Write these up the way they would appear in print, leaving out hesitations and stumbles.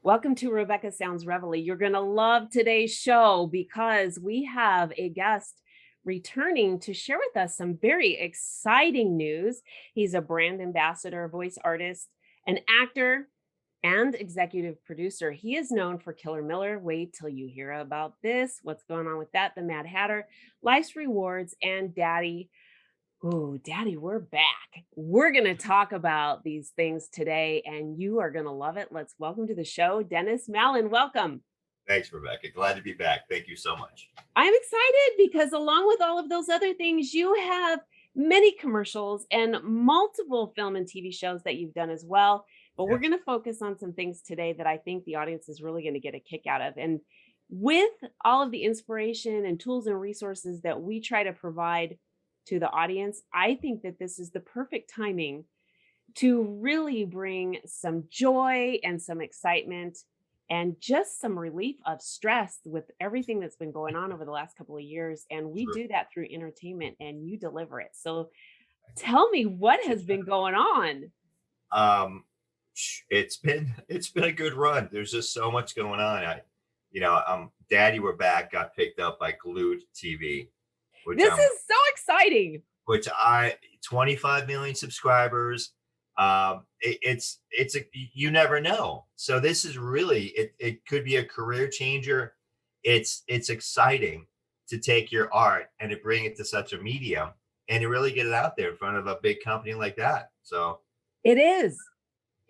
Welcome to Rebecca Sounds Reveille. You're going to love today's show because we have a guest returning to share with us some very exciting news. He's a brand ambassador, voice artist, an actor, and executive producer. He is known for Killer Miller. Wait till you hear about this. What's going on with that? The Mad Hatter, Life's Rewards, and Daddy. Oh, Daddy, we're back. We're going to talk about these things today, and you are going to love it. Let's welcome to the show, Dennis Mallen. Welcome. Thanks, Rebecca. Glad to be back. Thank you so much. I'm excited because, along with all of those other things, you have many commercials and multiple film and TV shows that you've done as well. But we're Yes. going to focus on some things today that I think the audience is really going to get a kick out of. And with all of the inspiration and tools and resources that we try to provide to the audience, I think that this is the perfect timing to really bring some joy and some excitement and just some relief of stress with everything that's been going on over the last couple of years. And we Sure. do that through entertainment, and you deliver it. So tell me, what has been going on? It's been a good run. There's just so much going on. Daddy, we're back. Got picked up by Glued TV, which This is so exciting. 25 million subscribers. You never know. So this is really it could be a career changer. It's exciting to take your art and to bring it to such a medium and to really get it out there in front of a big company like that. So It is.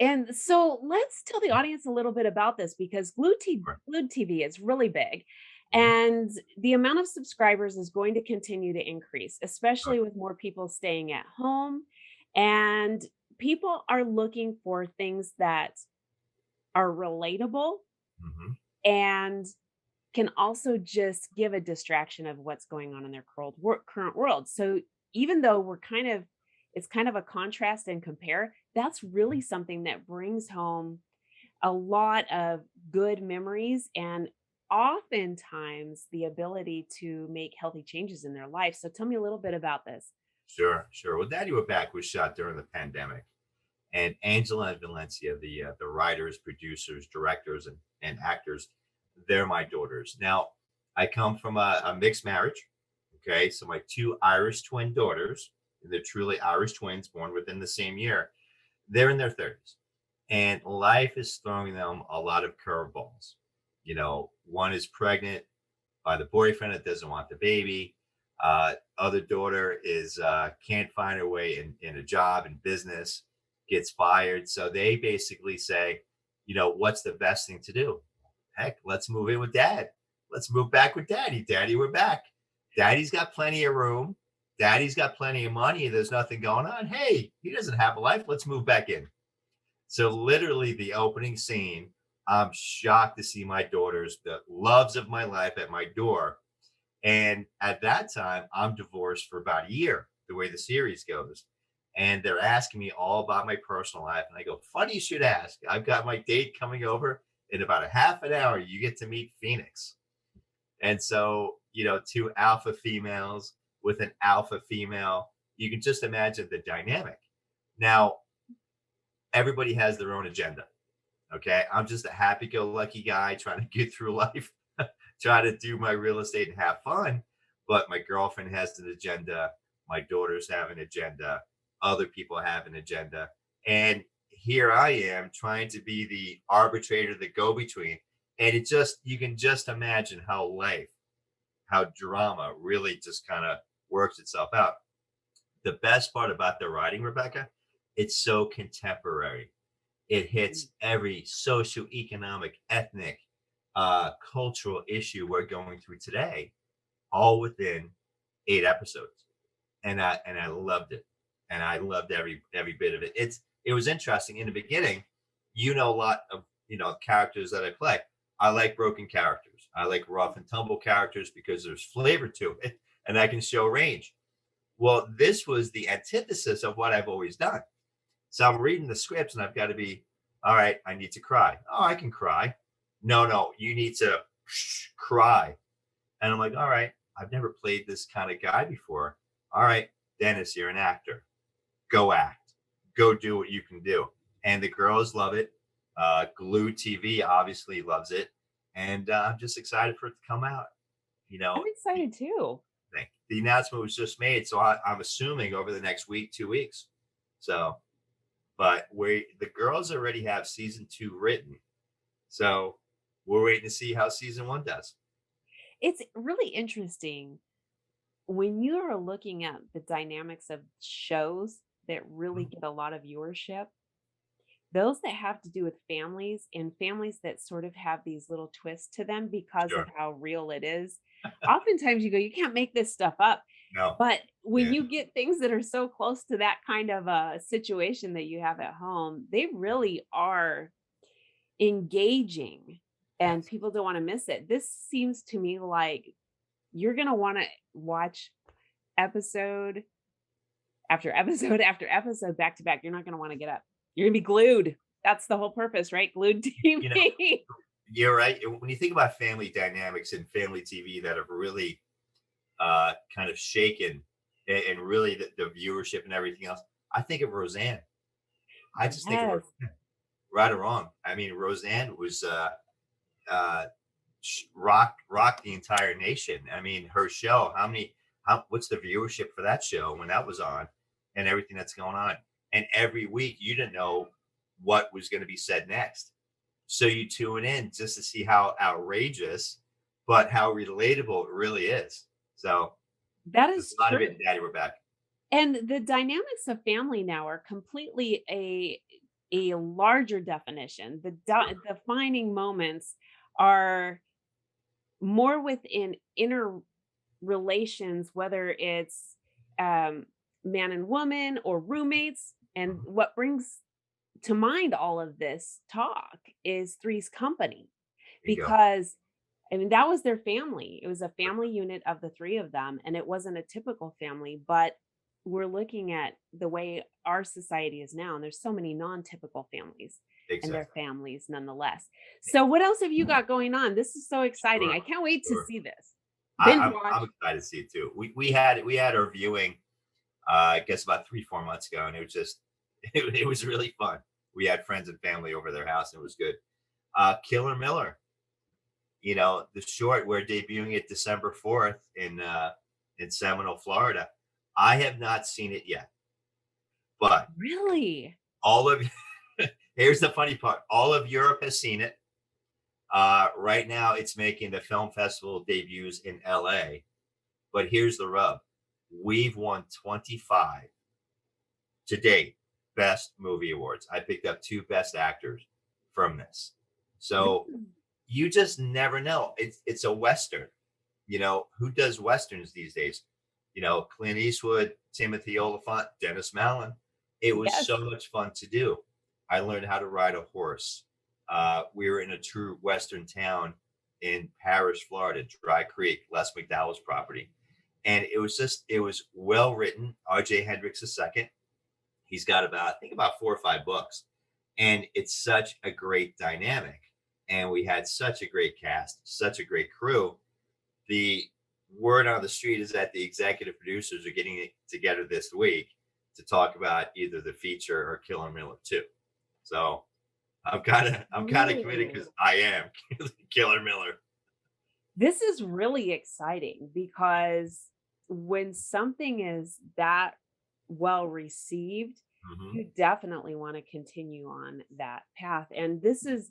And so let's tell the audience a little bit about this because Glued TV is really big. And the amount of subscribers is going to continue to increase, especially with more people staying at home. And people are looking for things that are relatable Mhm. and can also just give a distraction of what's going on in their current world. So even though it's kind of a contrast and compare, that's really something that brings home a lot of good memories and oftentimes the ability to make healthy changes in their life. So tell me a little bit about this. Sure. Well, Daddy, we're back was shot during the pandemic, and Angela and Valencia, the writers, producers, directors, and actors, they're my daughters. Now, I come from a mixed marriage. Okay, so my two Irish twin daughters, they're truly Irish twins, born within the same year. They're in their 30s, and life is throwing them a lot of curveballs. One is pregnant by the boyfriend that doesn't want the baby. Other daughter is can't find her way in a job in business, gets fired. So they basically say, what's the best thing to do? Heck, let's move in with dad. Let's move back with daddy. Daddy, we're back. Daddy's got plenty of room. Daddy's got plenty of money. There's nothing going on. Hey, he doesn't have a life. Let's move back in. So literally the opening scene, I'm shocked to see my daughters, the loves of my life, at my door. And at that time, I'm divorced for about a year, the way the series goes. And they're asking me all about my personal life. And I go, funny you should ask. I've got my date coming over in about a half an hour. You get to meet Phoenix. And so, two alpha females with an alpha female, you can just imagine the dynamic. Now, everybody has their own agenda. Okay. I'm just a happy go lucky guy trying to get through life, try to do my real estate and have fun. But my girlfriend has an agenda. My daughters have an agenda. Other people have an agenda. And here I am trying to be the arbitrator, the go between. And you can just imagine how drama really just kind of works itself out. The best part about the writing, Rebecca, it's so contemporary. It hits every socioeconomic, ethnic, cultural issue we're going through today, all within 8 episodes. And I loved it, and I loved every bit of it. It was interesting in the beginning. A lot of characters that I play. I like broken characters. I like rough and tumble characters because there's flavor to it, and I can show range. Well, this was the antithesis of what I've always done. So I'm reading the scripts and I've got to be, all right, I need to cry. Oh, I can cry. No, you need to cry. And I'm like, all right, I've never played this kind of guy before. All right, Dennis, you're an actor. Go act. Go do what you can do. And the girls love it. Glue TV obviously loves it, and I'm just excited for it to come out. You I'm know, the, excited too. the announcement was just made, so I'm assuming over the next week, 2 weeks. So, but we the girls already have season two written, so we're waiting to see how season one does. It's really interesting when you are looking at the dynamics of shows that really Mhm. get a lot of viewership. Those that have to do with families and families that sort of have these little twists to them because of Sure. how real it is. Oftentimes you go, you can't make this stuff up. No. But when Yeah. you get things that are so close to that kind of a situation that you have at home, they really are engaging and Yes. people don't want to miss it. This seems to me like you're going to want to watch episode after episode after episode back to back. You're not going to want to get up. You're going to be glued. That's the whole purpose, right? Glued You know, TV. you're right. When you think about family dynamics and family TV that have really kind of shaken and really the viewership and everything else, I think of Roseanne. I just think of Yes. Roseanne, right or wrong. I mean, Roseanne was uh, rocked the entire nation. I mean, her show. What's the viewership for that show when that was on, and everything that's going on? And every week, you didn't know what was going to be said next, so you tune in just to see how outrageous, but how relatable it really is. So That there's is a lot of it true. in Daddy We're Back. And the dynamics of family now are completely a larger definition. Defining moments are more within inner relations, whether it's um, man and woman or roommates. And what brings to mind all of this talk is Three's Company, There you go. because I mean, that was their family. It was a family unit of the three of them, and it wasn't a typical family, but we're looking at the way our society is now, and there's so many non-typical families, and they're Exactly. families nonetheless. So what else have you got going on? This is so exciting. Sure. I can't wait to Sure. see this. Binge I'm watch. excited to see it too. We had our viewing, I guess about 3 4 months ago, and it was just it was really fun. We had friends and family over their house, and it was good. Killer Miller, the short, we're debuting it December 4th in Seminole, Florida. I have not seen it yet, but Really? all of here's the funny part: all of Europe has seen it. Right now, it's making the film festival debuts in LA. But here's the rub: we've won 25 to date best movie awards. I picked up 2 best actors from this. So Really? you just never know. It's a Western. Who does Westerns these days? Clint Eastwood, Timothy Oliphant, Dennis Mallen. It was Yes. so much fun to do. I learned how to ride a horse. We were in a true Western town in Parish, Florida, Dry Creek, Les McDowell's property. And it was well written. R.J. Hendricks II. He's got I think about 4 or 5 books. And it's such a great dynamic. And we had such a great cast, such a great crew. The word on the street is that the executive producers are getting together this week to talk about either the feature or Killer Miller 2. So I'm kind of committed Ooh. because I am Killer Miller. This is really exciting because when something is that well received, Hmm. you definitely want to continue on that path. And this is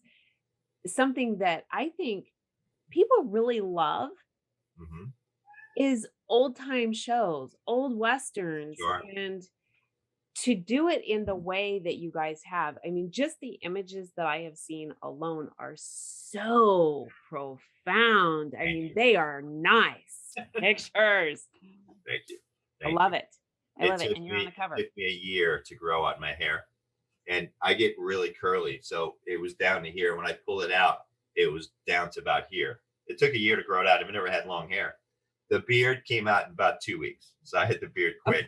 something that I think people really love Hmm. is old time shows, old westerns, Sure. and to do it in the way that you guys have. I mean, just the images that I have seen alone are so profound. I Thank mean, you. they are nice pictures. Thank you. I Thank love you. it. I It love it. took And you're on me the cover. it took me a year to grow out my hair, and I get really curly, so it was down to here. When I pull it out, it was down to about here. It took a year to grow it out. I've never had long hair. The beard came out in about 2 weeks, so I hit the beard quick.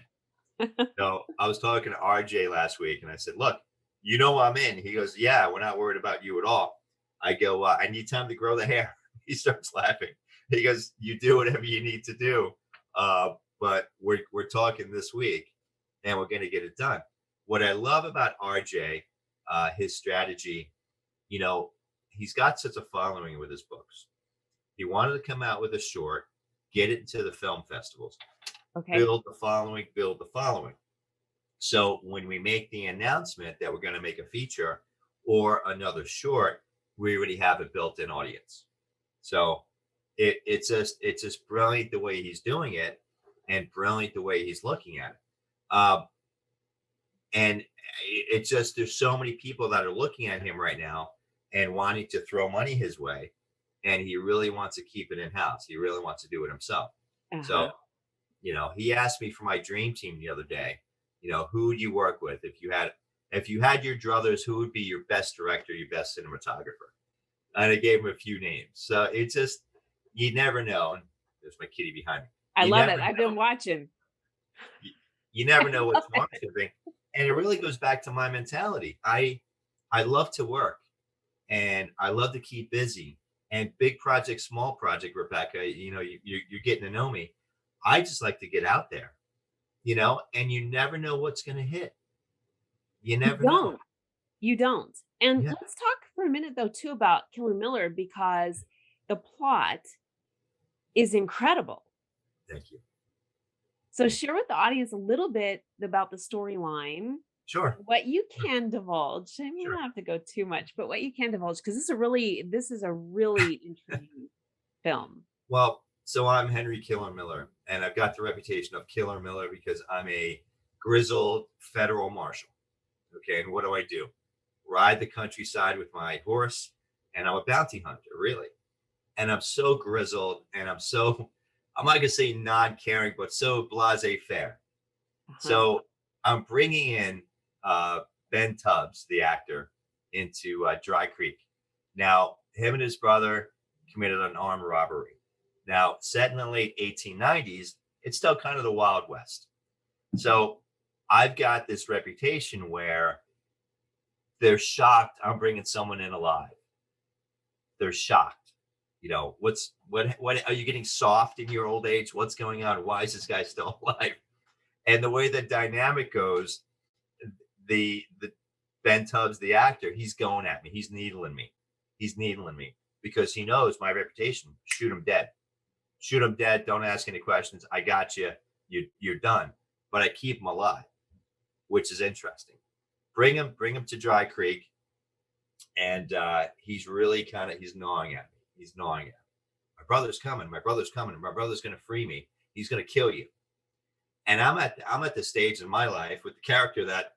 So I was talking to RJ last week, and I said, "Look, I'm in." He goes, "Yeah, we're not worried about you at all." I go, "I need time to grow the hair." He starts laughing. He goes, "You do whatever you need to do, but we're talking this week, and we're going to get it done." What I love about RJ, his strategy. you know, he's got such a following with his books. He wanted to come out with a short, get it into the film festivals, Okay. build the following. So when we make the announcement that we're going to make a feature or another short, we already have a built-in audience. So it's just brilliant the way he's doing it, and brilliant the way he's looking at it. And it's just there's so many people that are looking at him right now and wanting to throw money his way, and he really wants to keep it in house. He really wants to do it himself. So Uh-huh. he asked me for my dream team the other day. Who would you work with if you had your druthers? Who would be your best director, your best cinematographer? And I gave him a few names. So it's just you never know. And there's my kitty behind me. I You love never it. I've been know. watching. You never know what tomorrow's going to bring. And it really goes back to my mentality. I love to work, and I love to keep busy. And big project, small project, Rebecca, you're getting to know me. I just like to get out there, and you never know what's going to hit. You You never know. don't. You don't. And Yeah. let's talk for a minute though too about Killer Miller because the plot is incredible. Thank you. So Thank you. share with the audience a little bit about the storyline, Sure. what you can divulge. I mean, you Sure. don't have to go too much, but what you can divulge because this is a really intriguing film. Well, so I'm Henry Killer Miller, and I've got the reputation of Killer Miller because I'm a grizzled federal marshal. Okay. And what do I do? Ride the countryside with my horse, and I'm a bounty hunter, really. And I'm so grizzled, and I'm not gonna say non-caring, but so blase-faire. Uh-huh. So I'm bringing in Ben Tubbs, the actor, into Dry Creek. Now, him and his brother committed an armed robbery. Now, set in the late 1890s, it's still kind of the Wild West. So I've got this reputation where they're shocked I'm bringing someone in alive. They're shocked. What are you getting soft in your old age? What's going on? Why is this guy still alive? And the way the dynamic goes, the Ben Tubbs, the actor, he's going at me. He's needling me. He's needling me because he knows my reputation. Shoot him dead. Shoot him dead. Don't ask any questions. I got you. You're done. But I keep him alive, which is interesting. Bring him to Dry Creek, and he's really he's gnawing at me. He's gnawing at me. My brother's coming. My brother's coming. My brother's going to free me. He's going to kill you. And I'm at the stage in my life with the character that,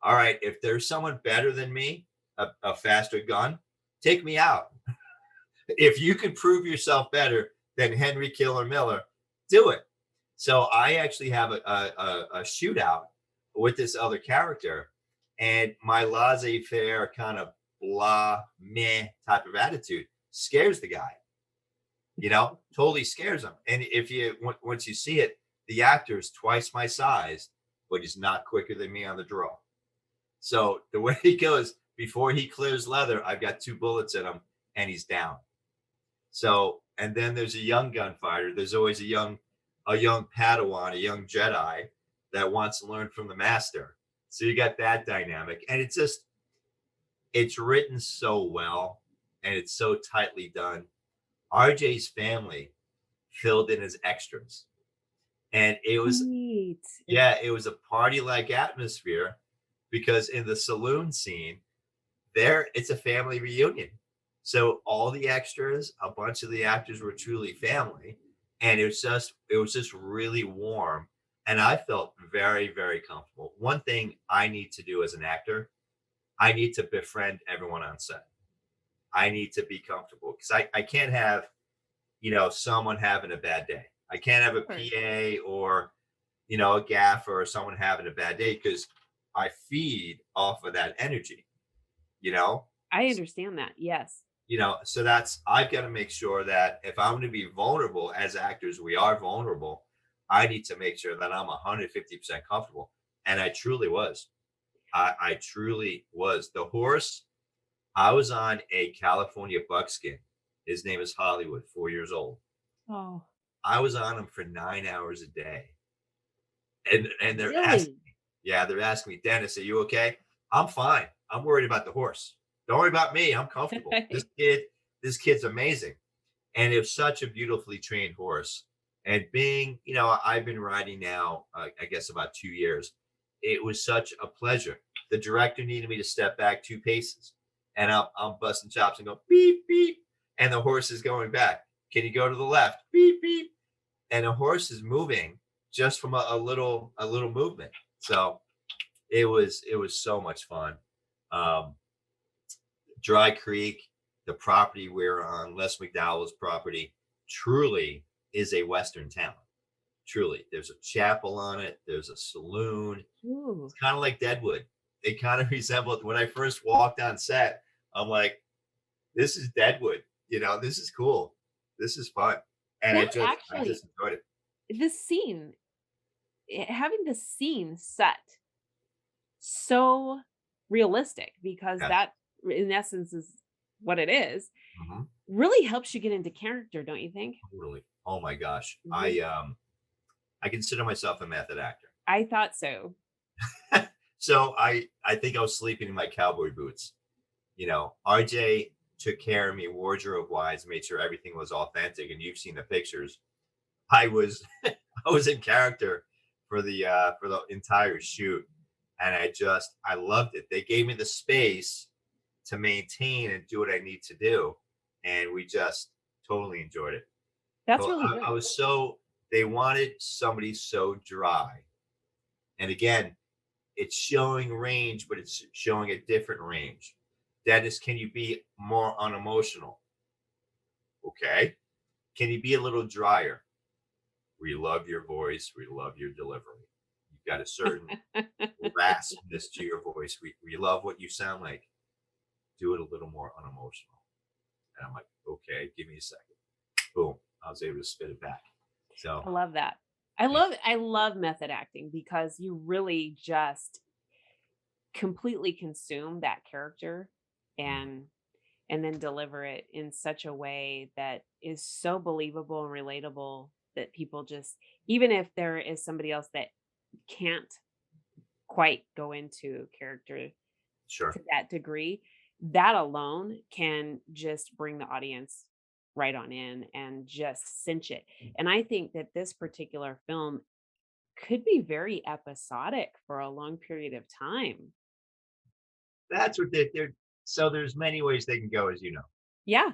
all right, if there's someone better than me, a faster gun, take me out. If you can prove yourself better than Henry Killer Miller, do it. So I actually have a shootout with this other character, and my laissez-faire kind of blah meh type of attitude scares the guy. Totally scares him. And if you once you see it, the actor is twice my size, but he's not quicker than me on the draw. So the way he goes, before he clears leather, I've got 2 bullets in him, and he's down. So, and then there's a young gunfighter. There's always a young Padawan, a young Jedi that wants to learn from the master. So you got that dynamic, and it's written so well, and it's so tightly done. RJ's family filled in as extras, and it was Neat. yeah, it was a party like atmosphere because in the saloon scene, there it's a family reunion. So all the extras, a bunch of the actors were truly family, and it was just really warm, and I felt very, very comfortable. One thing I need to do as an actor, I need to befriend everyone on set. I need to be comfortable because I can't have, someone having a bad day. I can't have a Sure. PA or, a gaffer or someone having a bad day because I feed off of that energy, you know? I understand that. Yes. So I've got to make sure that if I'm going to be vulnerable as actors, we are vulnerable. I need to make sure that I'm 150% comfortable. And I truly was. I truly was. The horse, I was on a California buckskin. His name is Hollywood, 4 years old. Oh, I was on him for 9 hours a day. And they're asking really? me, yeah, they're asking me, Dennis, are you okay? I'm fine. I'm worried about the horse. Don't worry about me. I'm comfortable. This kid's amazing. And it was such a beautifully trained horse. And being, I've been riding now, I guess about 2 years. It was such a pleasure. The director needed me to step back 2 paces, and I'm busting chops and go beep beep, and the horse is going back. Can you go to the left? Beep beep, and the horse is moving just from a little movement. So it was so much fun. Um, Dry Creek, the property we're on, Les McDowell's property, truly is a Western town. Truly, there's a chapel on it. There's a saloon. Ooh, It's kind of like Deadwood. It kind of resembled when I first walked on set. I'm like, this is Deadwood. This is cool. This is fun, and I that just I actually just enjoyed it. the scene, having the scene set so realistic because Yes. that in essence is what it is, Mhm. really helps you get into character, don't you think? Totally. Oh my gosh. Mhm. I consider myself a method actor. I thought so. So I think I was sleeping in my cowboy boots. RJ took care of me wardrobe wise, made sure everything was authentic, and you've seen the pictures. I was I was in character for the entire shoot, and I loved it. They gave me the space to maintain and do what I need to do, and we just totally enjoyed it. That's So really I good. was so they wanted somebody so dry, and again, it's showing range, but it's showing a different range. Dennis, can you be more unemotional? Okay. Can you be a little drier? We love your voice. We love your delivery. You've got a certain raspiness to your voice. We love what you sound like. Do it a little more unemotional. And I'm like, okay, give me a second. Boom. I was able to spit it back. So I love that. yeah. I love method acting because you really just completely consume that character Mhm. and then deliver it in such a way that is so believable and relatable that people just even if there is somebody else that can't quite go into character Sure. to that degree, that alone can just bring the audience right on in and just cinch it. And I think that this particular film could be very episodic for a long period of time. That's what they're so there's many ways they can go, as you know. Yeah.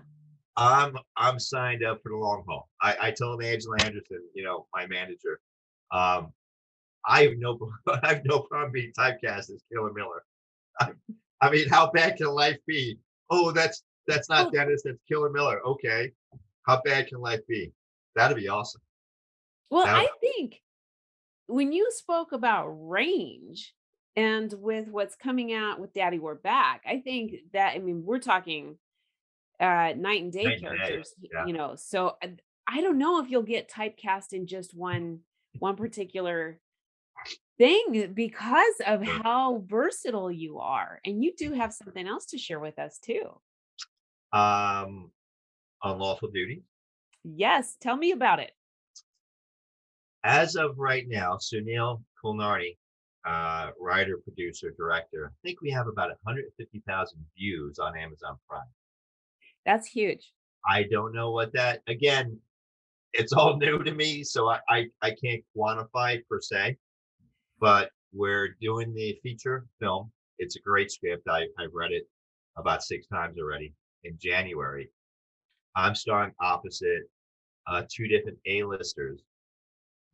I'm signed up for the long haul. I told Angela Anderson, my manager, um, I have no I have no problem being typecast as Killer Miller. I, I mean, how bad can life be? Oh, that's not Well, Dennis, that's Killer Miller. Okay, how bad can life be? That'd be awesome. That would, I think when you spoke about range and with what's coming out with Daddy We're Back, I think that I mean, we're talking night and day night and day. characters, Yeah. so I don't know if you'll get typecast in just one particular thing because of Sure. how versatile you are. And you do have something else to share with us too. Um, Unlawful Duties. Yes, tell me about it. As of right now, Sunil Kulnarni, writer, producer, director, I think we have about 150,000 views on Amazon Prime. That's huge. I don't know what that again, it's all new to me, so I can't quantify per se, but we're doing the feature film. It's a great script. I've read it about 6 times already in January. I'm starring opposite two different A-listers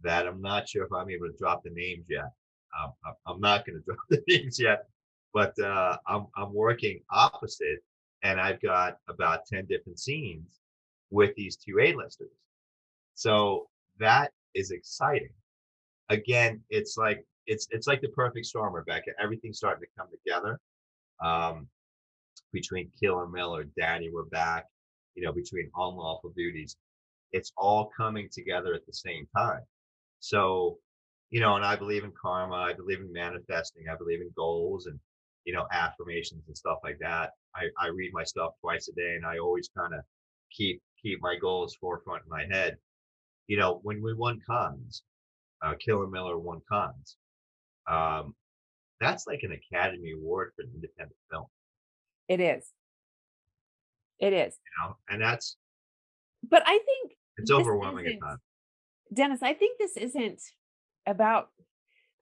that I'm not sure if I'm able to drop the names yet. I'm not going to drop the names yet, but I'm working opposite, and I've got about 10 different scenes with these two A-listers. So that is exciting. Again, it's like the perfect storm, Rebecca. Everything's starting to come together. Um, between Killer Miller, Daddy, we're back. Between Unlawful Duties, it's all coming together at the same time. So, and I believe in karma. I believe in manifesting. I believe in goals and affirmations and stuff like that. I read my stuff twice a day, and I always kind of keep my goals forefront in my head. When we won cons, Killer Miller won cons. Um, that's like an Academy Award for an independent film. It is. It is. And that's But I think it's this overwhelming at isn't times. Dennis, I think this isn't about,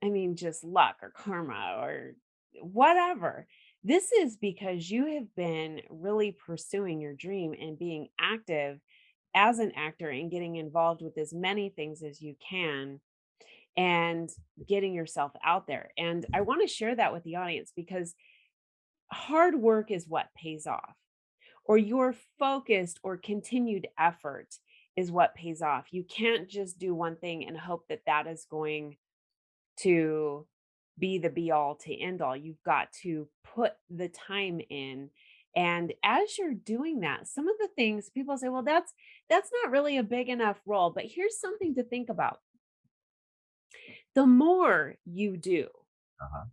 I mean, just luck or karma or whatever. This is because you have been really pursuing your dream and being active as an actor and getting involved with as many things as you can and getting yourself out there. And I want to share that with the audience because hard work is what pays off, or your focused or continued effort is what pays off. You can't just do one thing and hope that that is going to be the be all to end all. You've got to put the time in. And as you're doing that, some of the things people say, well, that's not really a big enough role. But here's something to think about. The more you do, Uh-huh.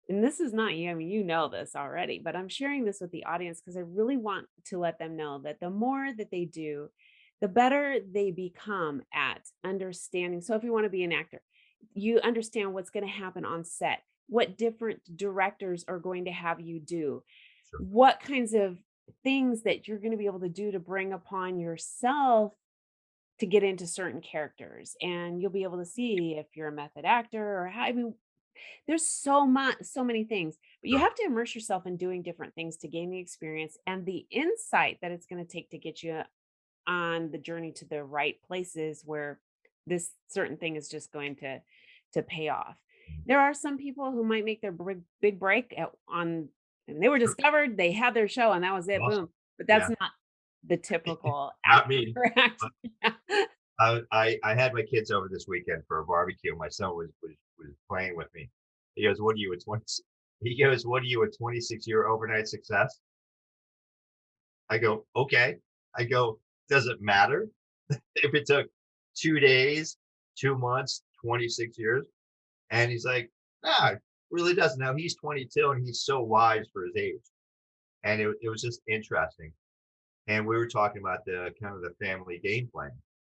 and this is not you, I mean, you know this already, but I'm sharing this with the audience because I really want to let them know that the more that they do, the better they become at understanding. So, if you want to be an actor, you understand what's going to happen on set, what different directors are going to have you do, Sure. what kinds of things that you're going to be able to do to bring upon yourself to get into certain characters. And you'll be able to see if you're a method actor or how, I mean, there's so many things, but you Sure. have to immerse yourself in doing different things to gain the experience and the insight that it's going to take to get you on the journey to the right places where this certain thing is just going to pay off. Mhm. There are some people who might make their big break on and they were Sure. discovered, they had their show and that was it, Awesome. boom. But that's Yeah. not the typical Not me. actor act. Yeah. I had my kids over this weekend for a barbecue. My son was playing with me. He goes, "What are you, a 20?" He goes, "What are you, a 26-year overnight success?" I go, "Okay." I go, "Does it matter if it took 2 days, 2 months, 26 years?" And he's like, "Nah, it really doesn't." Now he's 22 and he's so wise for his age. And it was just interesting. And we were talking about the kind of the family game plan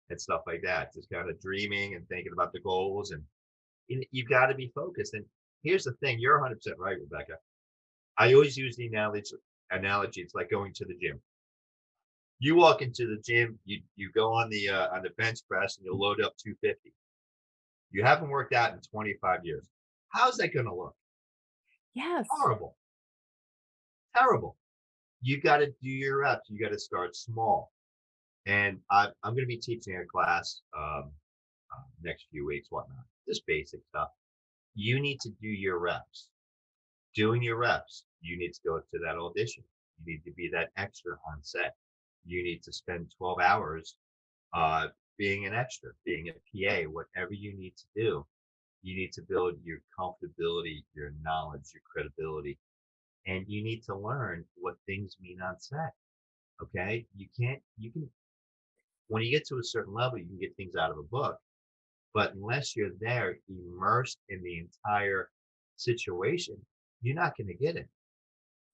and stuff like that, just kind of dreaming and thinking about the goals. And you've got to be focused. And here's the thing, you're 100% right, Rebecca. I always use the analogy. It's like going to the gym. You walk into the gym, you go on the bench press and you load up 250. You haven't worked out in 25 years. How's that going to look? Yes. Horrible, terrible. You got to do your reps. You got to start small. And I'm going to be teaching a class next few weeks, whatnot, just basic stuff. You need to do your reps. Doing your reps, you need to go to that audition. You need to be that extra on set. You need to spend 12 hours uh, being an extra, being a PA, whatever you need to do. You need to build your comfortability, your knowledge, your credibility, and you need to learn what things mean on set. Okay, you can when you get to a certain level, you can get things out of a book, but unless you're there immersed in the entire situation, you're not going to get it.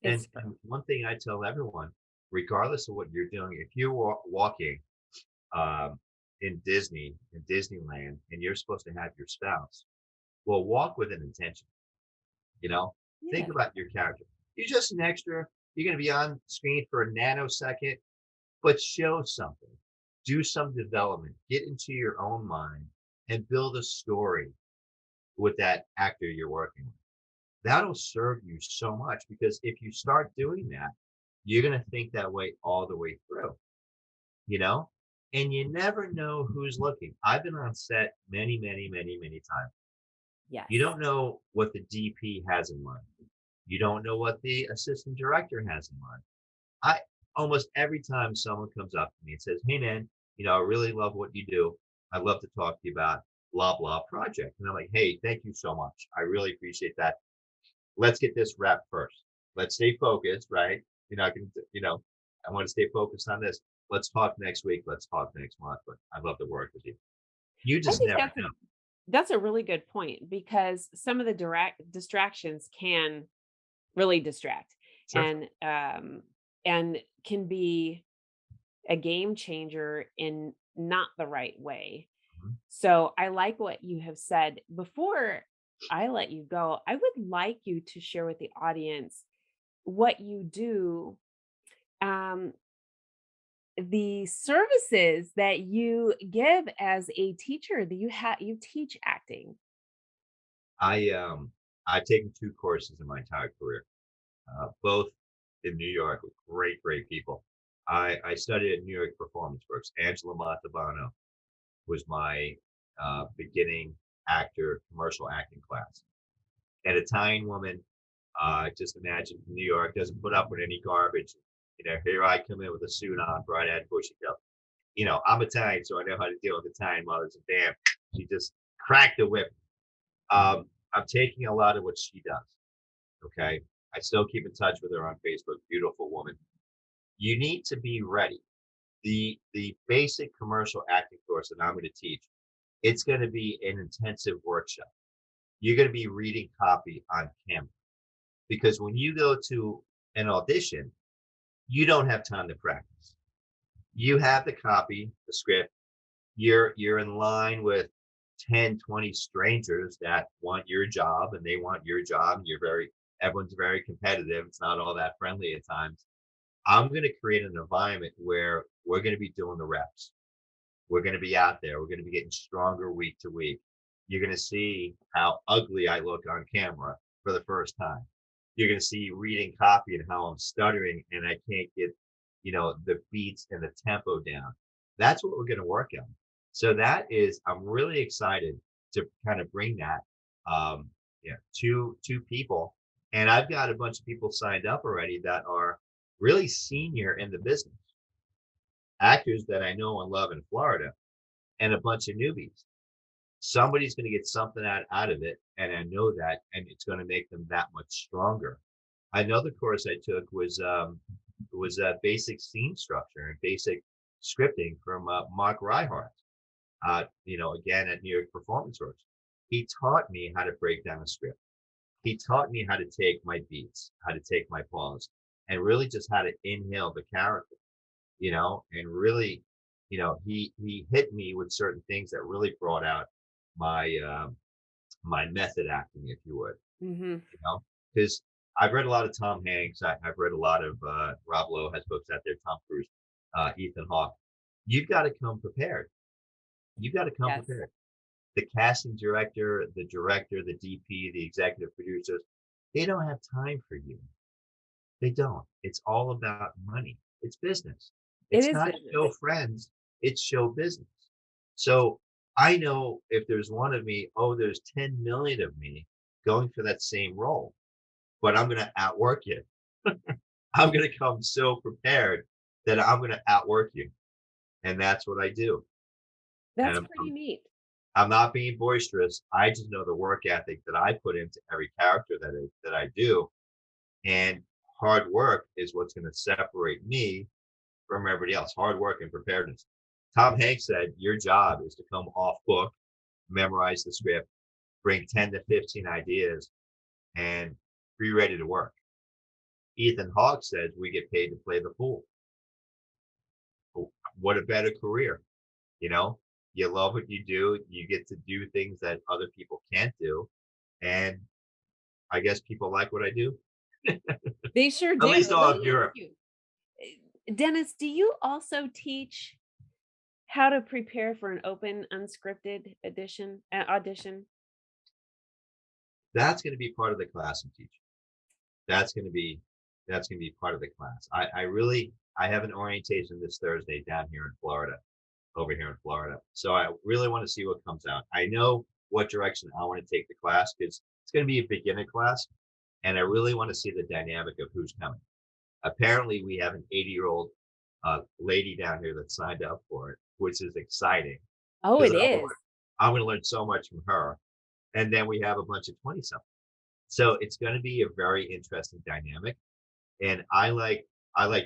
It's true. And one thing I tell everyone, regardless of what you're doing, if you're walking um, in Disneyland, and you're supposed to have your spouse, well, walk with an intention. You know, think Yeah. about your character. You're just an extra. You're going to be on screen for a nanosecond, but show something. Do some development. Get into your own mind and build a story with that actor you're working with. That'll serve you so much because if you start doing that, you're going to think that way all the way through, you know? And you never know who's looking. I've been on set many, many, many, many times. You Yes. don't know what the DP has in mind. You don't know what the assistant director has in mind. I almost every time someone comes up to me and says, "Hey man, I really love what you do. I'd love to talk to you about blah blah project." And I'm like, "Hey, thank you so much. I really appreciate that. Let's get this wrapped first. Let's stay focused, right? I want to stay focused on this. Let's talk next week. Let's talk next month. But I'd love to work with you." You I just think never know. that's a really good point because some of the direct distractions can really distract Sure. and can be a game changer in not the right way. Mhm. So I like what you have said. Before I let you go, I would like you to share with the audience what you do, um, the services that you give as a teacher, that you teach acting. I've taken 2 courses in my entire career, both in New York with great people. I studied at New York Performance Works. Angela Montalbano was my, beginning actor, commercial acting class. An Italian woman, just imagine New York doesn't put up with any garbage. Here I come in with a suit on, bright eyed, bushy tailed. I'm Italian, so I know how to deal with Italian mothers. And bam, she just cracked the whip. I'm taking a lot of what she does. Okay. I still keep in touch with her on Facebook. Beautiful woman. You need to be ready. The basic commercial acting course that I'm going to teach, it's going to be an intensive workshop. You're going to be reading copy on camera because when you go to an audition, you don't have time to practice. You have the copy, the script. You're in line with 10, 20 strangers that want your job and they want your job. Everyone's very competitive. It's not all that friendly at times. I'm going to create an environment where we're going to be doing the reps. We're going to be out there. We're going to be getting stronger week to week. You're going to see how ugly I look on camera for the first time. You're going to see reading copy and how I'm stuttering and I can't get, the beats and the tempo down. That's what we're going to work on. So I'm really excited to kind of bring that, to people. And I've got a bunch of people signed up already that are really senior in the business, actors that I know and love in Florida, and a bunch of newbies. Somebody's going to get something out of it, and I know that, and it's going to make them that much stronger. Another course I took was basic scene structure and basic scripting from Mark Reihart. Again at New York Performance Works. He taught me how to break down a script. He taught me how to take my beats, how to take my pause, and really just how to inhale the character, and really, he hit me with certain things that really brought out my method acting, if you would, Hmm. because I've read a lot of Tom Hanks. I've read a lot of Rob Lowe has books out there, Tom Cruise, Ethan Hawke. You've got to come prepared. You've got to come Yes, prepared. The casting director, the DP, the executive producers, they don't have time for you. They don't. It's all about money. It's business. it It's is not show business. friends, it's show business. So I know if there's one of me, oh, there's 10 million of me going for that same role, but I'm going to outwork you. I'm going to come so prepared that I'm going to outwork you. And that's what I do. And That's I'm, pretty I'm neat. I'm not being boisterous. I just know the work ethic that I put into every character that I do, and hard work is what's going to separate me from everybody else. Hard work and preparedness. Tom Hanks said, "Your job is to come off book, memorize the script, bring 10 to 15 ideas, and be ready to work." Ethan Hawke says, "We get paid to play the fool." What a better career, you know? You love what you do. You get to do things that other people can't do, and I guess people like what I do. They sure At do. least Let all of me ask Europe. you, Dennis, do you also teach how to prepare for an open, unscripted audition? That's going to be part of the class I'm teaching. That's going to be that's going to be part of the class. I have an orientation this Thursday down here in Florida, over here in Florida. So I really want to see what comes out. I know what direction I want to take the class because it's going to be a beginner class, and I really want to see the dynamic of who's coming. Apparently, we have an 80-year-old lady down here that signed up for it, which is exciting Oh, because it is. I'm going to learn so much from her. And then we have a bunch of 20 something. So it's going to be a very interesting dynamic. And I like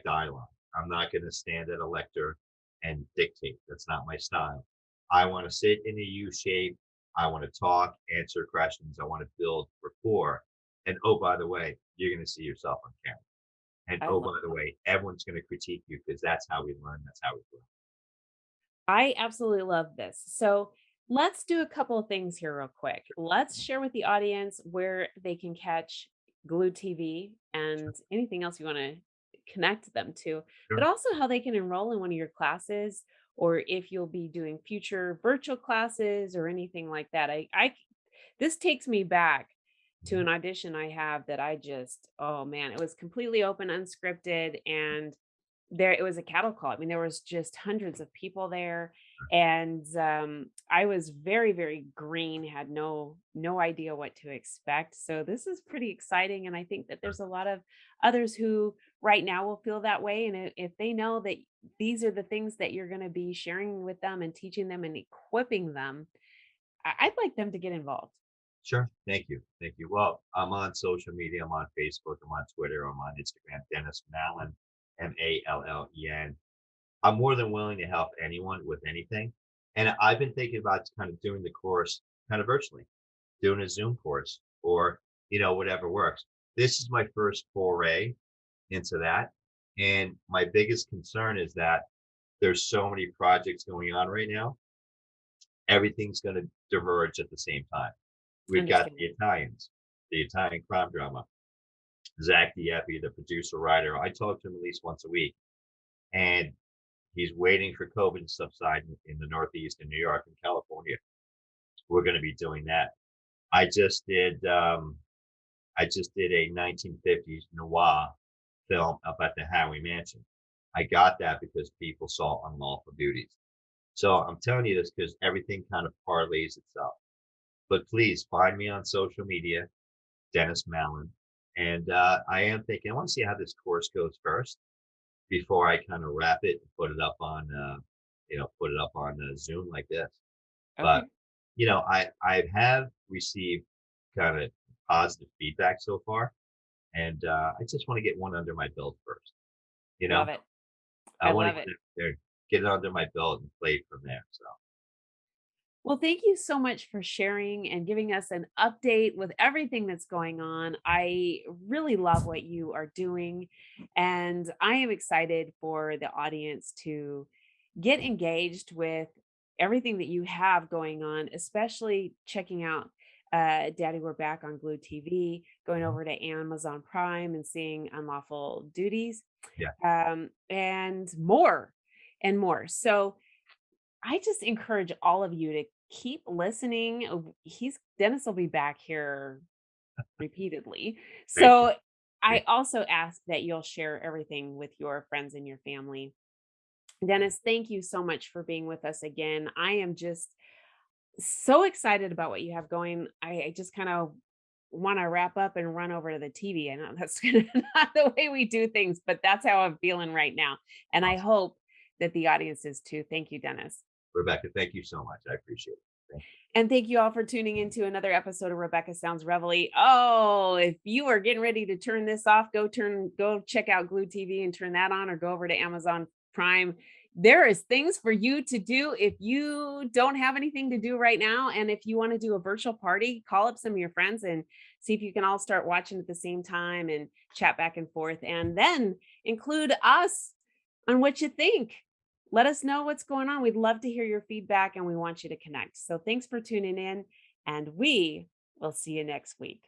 dialogue. I'm not going to stand at a lecture and dictate. That's not my style. I want to sit in a U shape. I want to talk, answer questions. I want to build rapport. And oh, by the way, you're going to see yourself on camera. And I oh, love by the way, everyone's going to critique you because that's how we learn. That's how we grow. I absolutely love this. So let's do a couple of things here real quick. Let's share with the audience where they can catch Glue TV, Sure. and anything else you want to connect them to, but Sure. also how they can enroll in one of your classes, or if you'll be doing future virtual classes or anything like that. This takes me back to Mhm. an audition I have that I just, oh man, it was completely open, unscripted, and there it was a cattle call. I mean, there was just hundreds of people there, and I was very, very green, had no idea what to expect. So this is pretty exciting, and I think that there's a lot of others who right now will feel that way. And if they know that these are the things that you're going to be sharing with them and teaching them and equipping them, I'd like them to get involved. Sure. Thank you. Thank you. Well, I'm on social media. I'm on Facebook. I'm on Twitter. I'm on Instagram. Dennis Mallen, Mallen. I'm more than willing to help anyone with anything. And I've been thinking about kind of doing the course kind of virtually, doing a Zoom course or, whatever works. This is my first foray into that. And my biggest concern is that there's so many projects going on right now. Everything's going to diverge at the same time. We've got Understand. the Italian crime drama, Zach the producer writer. I talk to him at least once a week, and he's waiting for COVID to subside in the Northeast, in New York and California. We're going to be doing that. I just did. I just did a 1950s noir film up at the Howie Mansion. I got that because people saw Unlawful Duties. So I'm telling you this because everything kind of parlays itself. But please find me on social media, Dennis Mallen. And I am thinking, I want to see how this course goes first before I kind of wrap it and put it up on Zoom like this. But Okay. I have received kind of positive feedback so far, and I just want to get one under my belt first. You Love know, it. I I want to love get it. it there, get it under my belt and play it from there. So Well, thank you so much for sharing and giving us an update with everything that's going on. I really love what you are doing, and I am excited for the audience to get engaged with everything that you have going on, especially checking out Daddy We're Back on Glue TV, going mhm, over to Amazon Prime and seeing Unlawful Duties, yeah, and more and more. So, I just encourage all of you to keep listening. He's Dennis will be back here repeatedly. thank you. So Thank I also ask that you'll share everything with your friends and your family. Dennis, thank you so much for being with us again. I am just so excited about what you have going. I just kind of want to wrap up and run over to the TV. I know that's kinda not the way we do things, but that's how I'm feeling right now. And I Awesome. hope that the audience is too. Thank you, Dennis. Rebecca, thank you so much. I appreciate it. Thank you. And thank you all for tuning into another episode of Rebecca Sounds Reveille. Oh, if you are getting ready to turn this off, go check out Glue TV and turn that on, or go over to Amazon Prime. There is things for you to do if you don't have anything to do right now. And if you want to do a virtual party, call up some of your friends and see if you can all start watching at the same time and chat back and forth. And then include us on what you think. Let us know what's going on. We'd love to hear your feedback and we want you to connect. So thanks for tuning in, and we will see you next week.